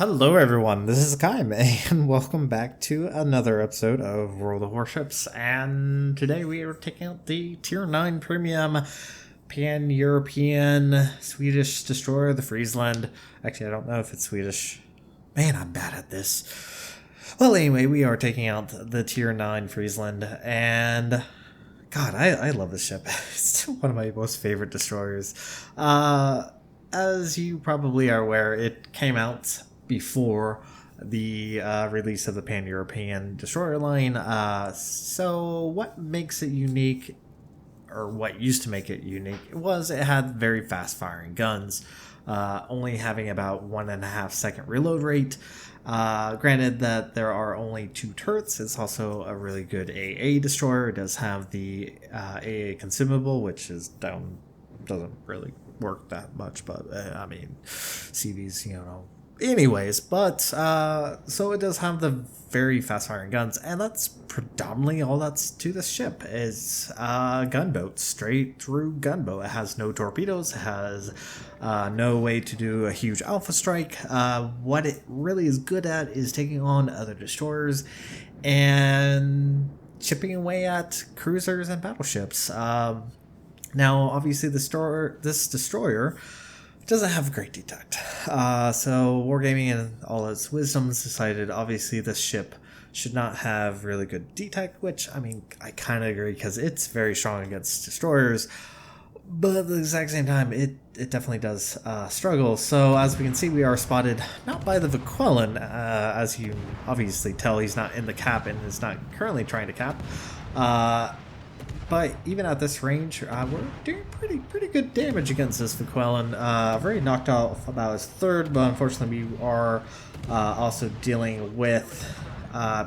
Hello everyone, this is Hakaym, and welcome back to another episode of World of Warships, and today we are taking out the Tier 9 Premium Pan-European Swedish destroyer, the Friesland. Actually, I don't know if it's Swedish. Man, I'm bad at this. Well, anyway, we are taking out the Tier 9 Friesland, and God, I love this ship. It's still one of my most favorite destroyers. As you probably are aware, it came out before the release of the Pan-European destroyer line. So what makes it unique, or what used to make it unique, was it had very fast firing guns, only having about 1.5-second reload rate. Granted that there are only 2 turrets, it's also a really good AA destroyer. It does have the AA consumable, which is doesn't really work that much, but I mean, CVs, anyways, but so it does have the very fast firing guns, and that's predominantly all that's to this ship is gunboat, straight through gunboat. It has no torpedoes, it has no way to do a huge alpha strike. What it really is good at is taking on other destroyers and chipping away at cruisers and battleships. Now, obviously, this destroyer doesn't have great detect. So Wargaming in all its wisdoms decided, obviously, this ship should not have really good detect, which, I mean, I kind of agree because it's very strong against destroyers, but at the exact same time, it definitely does struggle. So as we can see, we are spotted not by the Hakaym, as you obviously tell, he's not in the cap and is not currently trying to cap. But even at this range, we're doing pretty good damage against this Hakaym. I've already knocked off about his third, but unfortunately we are also dealing with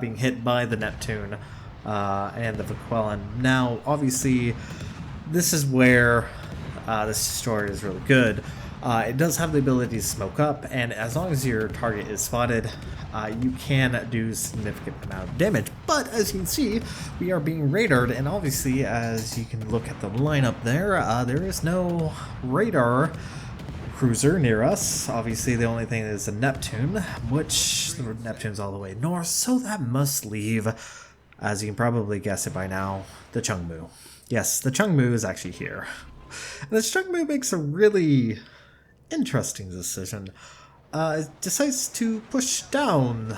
being hit by the Neptune and the Hakaym. Now, obviously, this is where this destroyer is really good. It does have the ability to smoke up, and as long as your target is spotted, you can do a significant amount of damage. But as you can see, we are being radared, and obviously, as you can look at the lineup there, there is no radar cruiser near us. Obviously, the only thing is a Neptune, which the Neptune's all the way north, so that must leave, as you can probably guess it by now, the Chungmu. Yes, the Chungmu is actually here. And the Chungmu makes a really interesting decision. It decides to push down,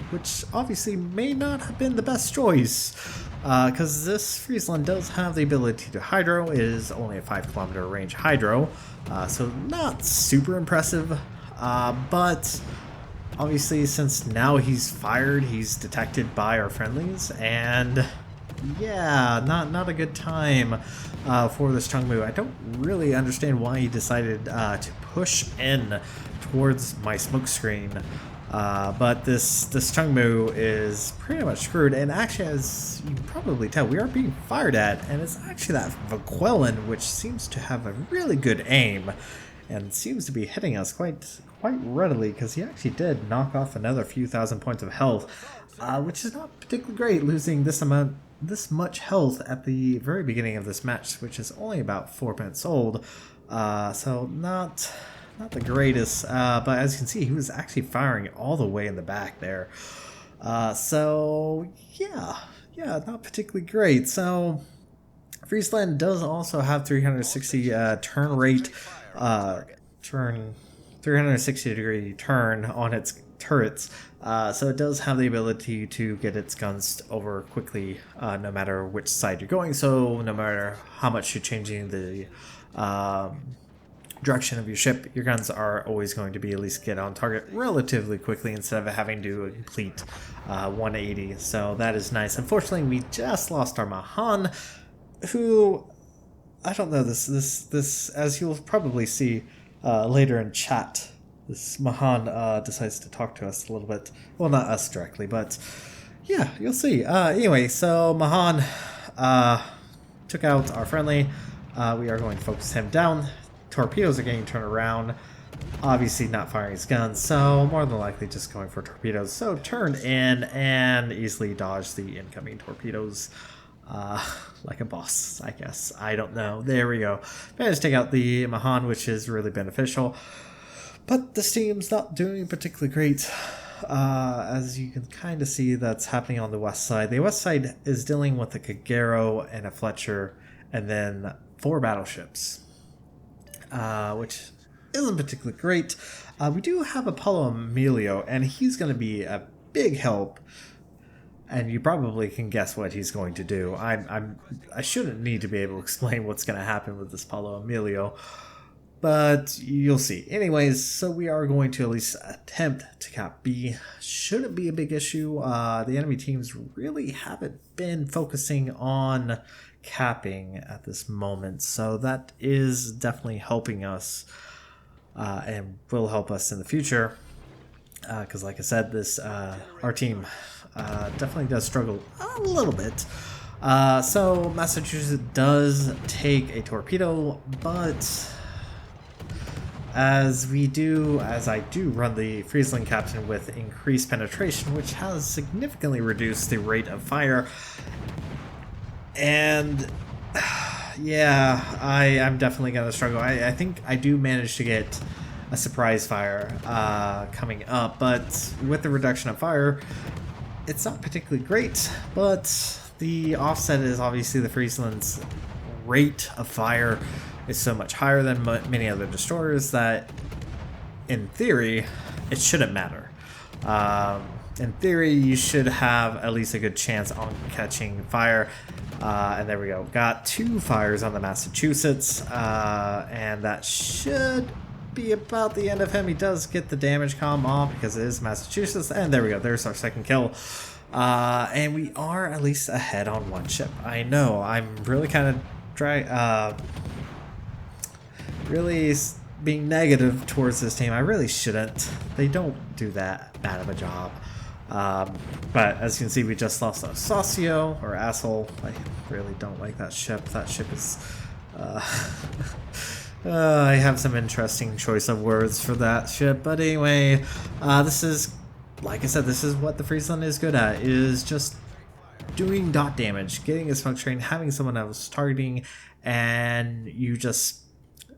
which obviously may not have been the best choice, because this Friesland does have the ability to hydro. It is only a 5-kilometer range hydro, so not super impressive, but obviously since now he's fired, he's detected by our friendlies, and yeah, not a good time for this Chungmu. I don't really understand why he decided to push in towards my smoke screen, but this Chungmu is pretty much screwed. And actually, as you can probably tell, we are being fired at, and it's actually that Hakaym, which seems to have a really good aim and seems to be hitting us quite readily, because he actually did knock off another few thousand points of health, which is not particularly great, losing this much health at the very beginning of this match, which is only about 4 minutes old. So not the greatest, but as you can see, he was actually firing all the way in the back there. So yeah, not particularly great. So Friesland does also have 360 turn rate, 360 degree turn on its turrets, so it does have the ability to get its guns over quickly, no matter which side you're going. So no matter how much you're changing the direction of your ship, your guns are always going to be at least get on target relatively quickly instead of having to do a complete 180. So that is nice. Unfortunately, we just lost our Mahan, who, I don't know, this as you'll probably see later in chat, this Mahan decides to talk to us a little bit. Well, not us directly, but yeah, you'll see. Anyway, so Mahan took out our friendly. We are going to focus him down. Torpedoes are getting turned around. Obviously not firing his guns, so more than likely just going for torpedoes. So turn in and easily dodge the incoming torpedoes. Like a boss, I guess. I don't know. There we go. Managed to take out the Mahan, which is really beneficial. But this team's not doing particularly great. As you can kind of see, that's happening on the west side. The west side is dealing with a Kagero and a Fletcher, and then 4 battleships, which isn't particularly great. We do have Apollo Emilio, and he's going to be a big help. And you probably can guess what he's going to do. I shouldn't need to be able to explain what's going to happen with this Apollo Emilio, but you'll see. Anyways, so we are going to at least attempt to cap B. Shouldn't be a big issue. The enemy teams really haven't been focusing on capping at this moment, so that is definitely helping us and will help us in the future. Because like I said, this our team definitely does struggle a little bit. So Massachusetts does take a torpedo, but as I do run the Friesland captain with increased penetration, which has significantly reduced the rate of fire. And yeah, I'm definitely going to struggle. I think I do manage to get a surprise fire coming up, but with the reduction of fire, it's not particularly great. But the offset is obviously the Friesland's rate of fire is so much higher than many other destroyers that, in theory, it shouldn't matter. In theory, you should have at least a good chance on catching fire. And there we go. Got 2 fires on the Massachusetts, and that should be about the end of him. He does get the damage comm off because it is Massachusetts, and there we go. There's our second kill. And we are at least ahead on 1 ship. I know, I'm really kind of really being negative towards this team. I really shouldn't. They don't do that bad of a job. But as you can see, we just lost a Saucio, or asshole. I really don't like that ship. That ship is... I have some interesting choice of words for that ship. But anyway, this is, like I said, this is what the Friesland is good at, is just doing dot damage, getting a smoke train, having someone else targeting, and you just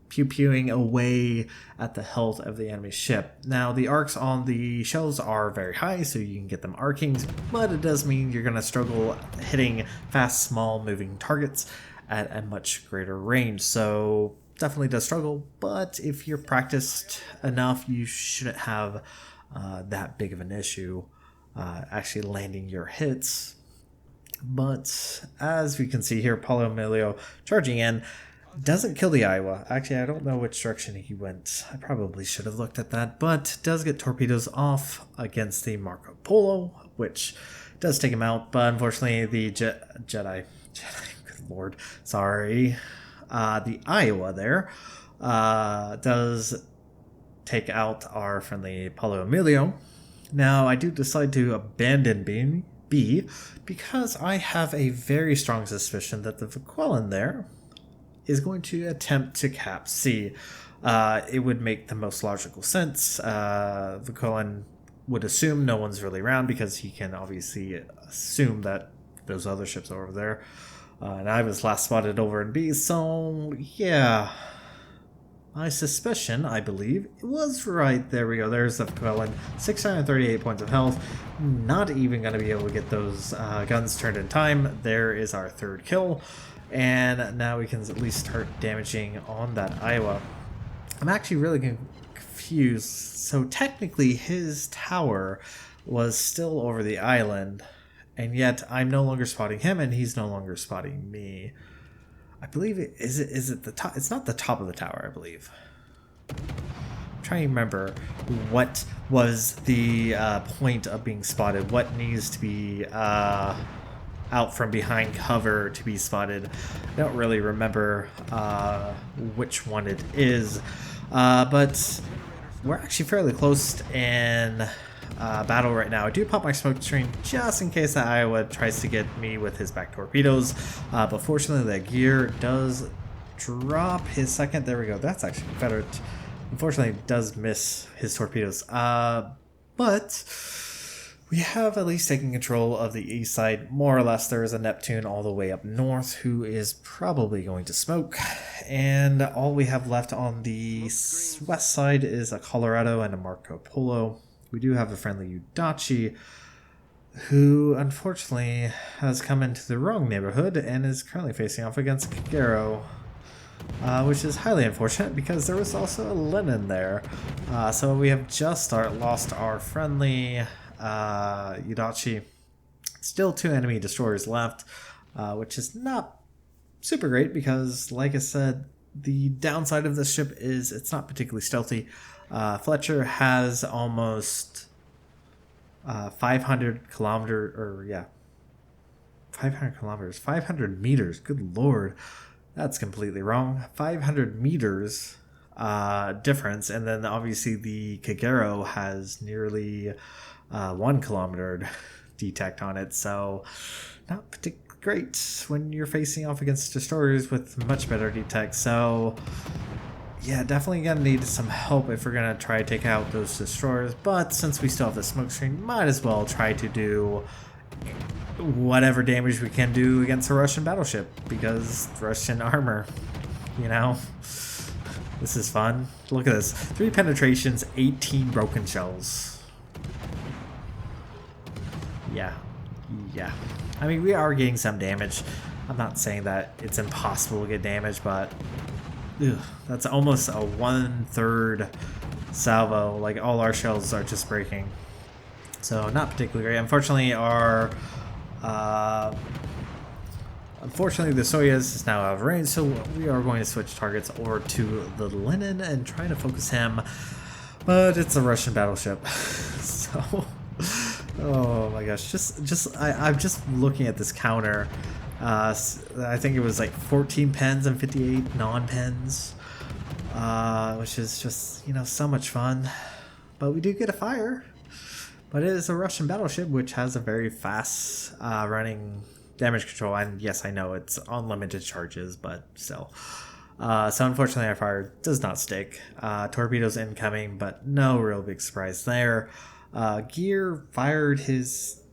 pew-pewing away at the health of the enemy ship. Now, the arcs on the shells are very high, so you can get them arcing, but it does mean you're going to struggle hitting fast, small, moving targets at a much greater range. So definitely does struggle, but if you're practiced enough, you shouldn't have that big of an issue actually landing your hits. But as we can see here, Paulo Emilio charging in, doesn't kill the Iowa. Actually, I don't know which direction he went. I probably should have looked at that, but does get torpedoes off against the Marco Polo, which does take him out. But unfortunately, the Jedi, good lord, sorry, the Iowa there does take out our friendly Paulo Emilio. Now, I do decide to abandon B because I have a very strong suspicion that the Vaquelan there is going to attempt to cap C. It would make the most logical sense. Vaquelan would assume no one's really around because he can obviously assume that those other ships are over there. And I was last spotted over in B, so yeah. My suspicion, I believe, was right. There we go. There's the Vaquelan. 638 points of health. Not even going to be able to get those guns turned in time. There is our 3rd kill. And now we can at least start damaging on that Iowa. I'm actually really confused. So technically his tower was still over the island, and yet I'm no longer spotting him and he's no longer spotting me. I believe is it the top? It's not the top of the tower, I believe. I'm trying to remember what was the point of being spotted. What needs to be out from behind cover to be spotted. I don't really remember which one it is, but we're actually fairly close in battle right now. I do pop my smoke screen just in case that Iowa tries to get me with his back torpedoes, but fortunately that gear does drop his second. There we go. That's actually Confederate. Unfortunately, does miss his torpedoes, but We have at least taken control of the east side. More or less, there is a Neptune all the way up north who is probably going to smoke. And all we have left on the west side is a Colorado and a Marco Polo. We do have a friendly Udachi who unfortunately has come into the wrong neighborhood and is currently facing off against Kagero. Which is highly unfortunate because there was also a Lenin there. So we have just lost our friendly Udachi. Still 2 enemy destroyers left, which is not super great because, like I said, the downside of this ship is it's not particularly stealthy. Fletcher has almost 500 kilometers, 500 kilometers, 500 meters, good lord. That's completely wrong. 500 meters difference, and then obviously the Kagero has nearly 1 kilometer detect on it, so not particularly great when you're facing off against destroyers with much better detect. So yeah, definitely gonna need some help if we're gonna try to take out those destroyers, but since we still have the smoke screen, might as well try to do whatever damage we can do against a Russian battleship, because Russian armor, you know, this is fun. Look at this, 3 penetrations, 18 broken shells. Yeah. I mean, we are getting some damage. I'm not saying that it's impossible to get damage, but that's almost a 1/3 salvo. Like, all our shells are just breaking, so not particularly great. Unfortunately, the Soyuz is now out of range, so we are going to switch targets over to the Lenin and try to focus him, but it's a Russian battleship. So oh my gosh, I'm just looking at this counter. I think it was like 14 pens and 58 non-pens, which is just, you know, so much fun. But we do get a fire. But it is a Russian battleship, which has a very fast running damage control. And yes, I know it's unlimited charges, but still. So unfortunately, our fire does not stick. Torpedoes incoming, but no real big surprise there. Gear fired his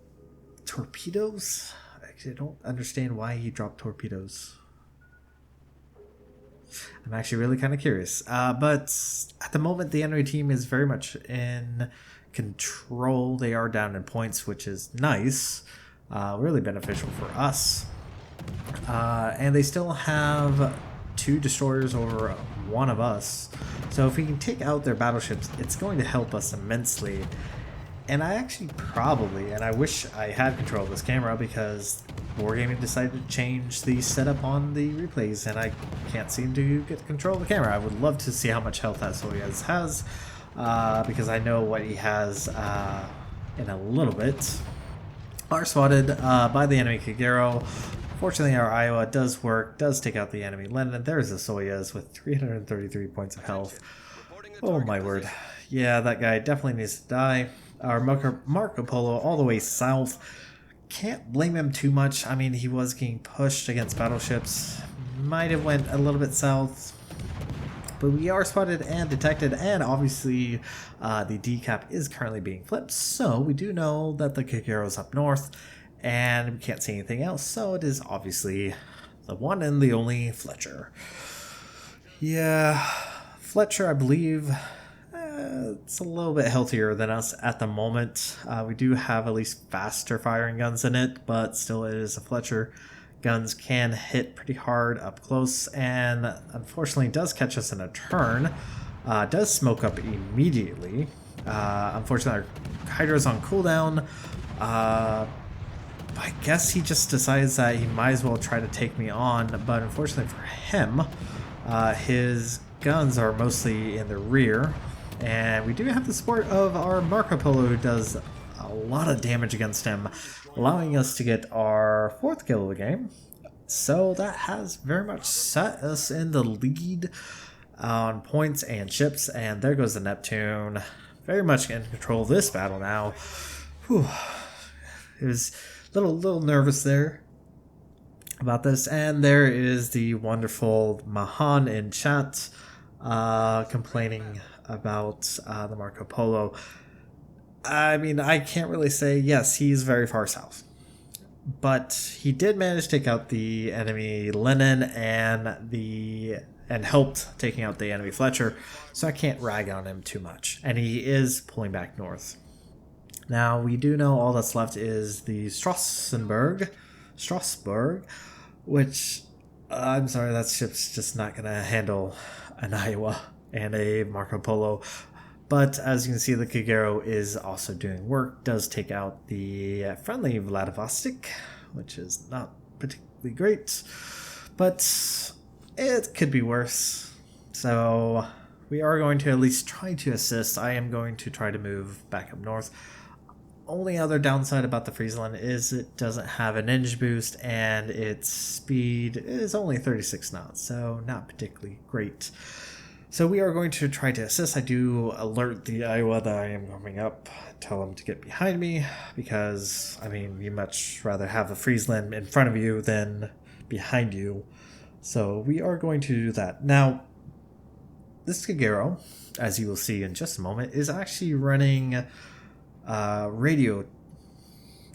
torpedoes. Actually, I don't understand why he dropped torpedoes. I'm actually really kind of curious. But at the moment, the enemy team is very much in control. They are down in points, which is nice, really beneficial for us. And they still have 2 destroyers over 1 of us. So if we can take out their battleships, it's going to help us immensely. And I actually probably, and I wish I had control of this camera, because Wargaming decided to change the setup on the replays and I can't seem to get control of the camera. I would love to see how much health that Soyuz has, because I know what he has in a little bit. Are spotted by the enemy Kagero. Fortunately, our Iowa does work, does take out the enemy Lenin. There's a Soyuz with 333 points of health. Oh my word. Yeah, that guy definitely needs to die. Our Marco Polo all the way south. Can't blame him too much. I mean, he was getting pushed against battleships. Might have went a little bit south. But we are spotted and detected, and obviously the decap is currently being flipped. So we do know that the Kagero is up north, and we can't see anything else. So it is obviously the one and the only Fletcher. Yeah, Fletcher, I believe, it's a little bit healthier than us at the moment. We do have at least faster firing guns in it, but still it is a Fletcher. Guns can hit pretty hard up close, and unfortunately does catch us in a turn. Does smoke up immediately. Unfortunately, our Hydra's on cooldown. I guess he just decides that he might as well try to take me on, but unfortunately for him, his guns are mostly in the rear. And we do have the support of our Marco Polo, who does a lot of damage against him, allowing us to get our 4th kill of the game. So that has very much set us in the lead on points and ships. And there goes the Neptune, very much in control of this battle now. Whew. It was a little nervous there about this. And there is the wonderful Mahan in chat complaining about the Marco Polo. I mean, I can't really say. Yes, he's very far south. But he did manage to take out the enemy Lennon and helped taking out the enemy Fletcher, so I can't rag on him too much. And he is pulling back north. Now, we do know all that's left is the Strasbourg, which, I'm sorry, that ship's just not going to handle an Iowa and a Marco Polo. But as you can see, the Kagero is also doing work, does take out the friendly Vladivostok, which is not particularly great, but it could be worse. So we are going to at least try to assist. I am going to try to move back up north. Only other downside about the Friesland is it doesn't have an engine boost and its speed is only 36 knots, so not particularly great. So we are going to try to assist. I do alert the Iowa that I am coming up, tell them to get behind me, because, I mean, you much rather have the Friesland in front of you than behind you. So we are going to do that. Now, this Kagero, as you will see in just a moment, is actually running radio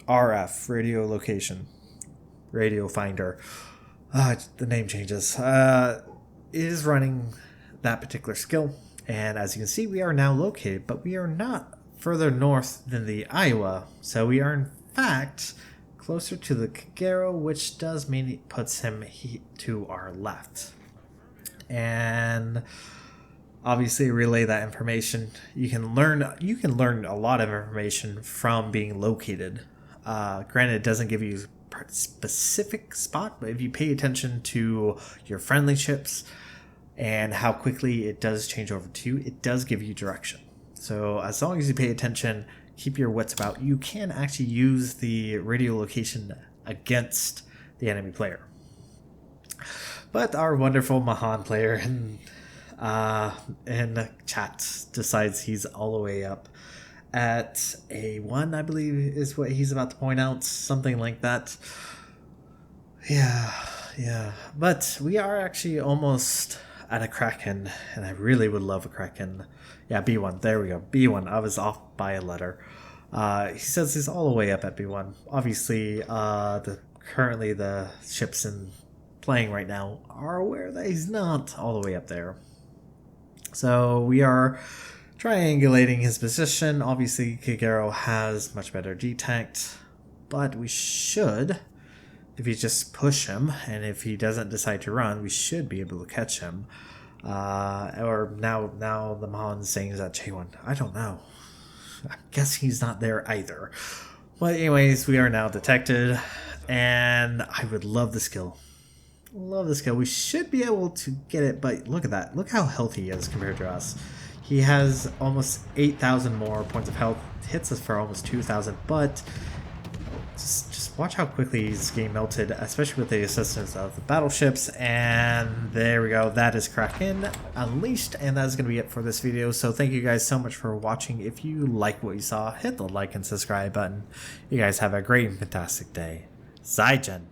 RF, radio location, radio finder. The name changes. It is running that particular skill, and as you can see, we are now located, but we are not further north than the Iowa, so we are in fact closer to the Kagero, which does mean it puts him to our left. And obviously relay that information. You can learn a lot of information from being located. Granted, it doesn't give you a specific spot, but if you pay attention to your friendly ships and how quickly it does change over to you, it does give you direction. So as long as you pay attention, keep your wits about, you can actually use the radio location against the enemy player. But our wonderful Mahan player in the chat decides he's all the way up at A1, I believe is what he's about to point out, something like that. Yeah. But we are actually almost at a Kraken, and I really would love a Kraken. Yeah, B1, there we go, B1. I was off by a letter. He says he's all the way up at B1. Obviously, currently the ships playing right now are aware that he's not all the way up there. So we are triangulating his position. Obviously, Kagero has much better detect, but we should, if you just push him, and if he doesn't decide to run, we should be able to catch him. Or now the Mahan's saying is at J1. I don't know. I guess he's not there either. But anyways, we are now detected, and I would love the skill. Love the skill. We should be able to get it, but look at that. Look how healthy he is compared to us. He has almost 8,000 more points of health. Hits us for almost 2,000, but just watch how quickly he's getting melted, especially with the assistance of the battleships. And there we go. That is Kraken Unleashed, and that is going to be it for this video. So thank you guys so much for watching. If you like what you saw, hit the like and subscribe button. You guys have a great and fantastic day. Zaijen.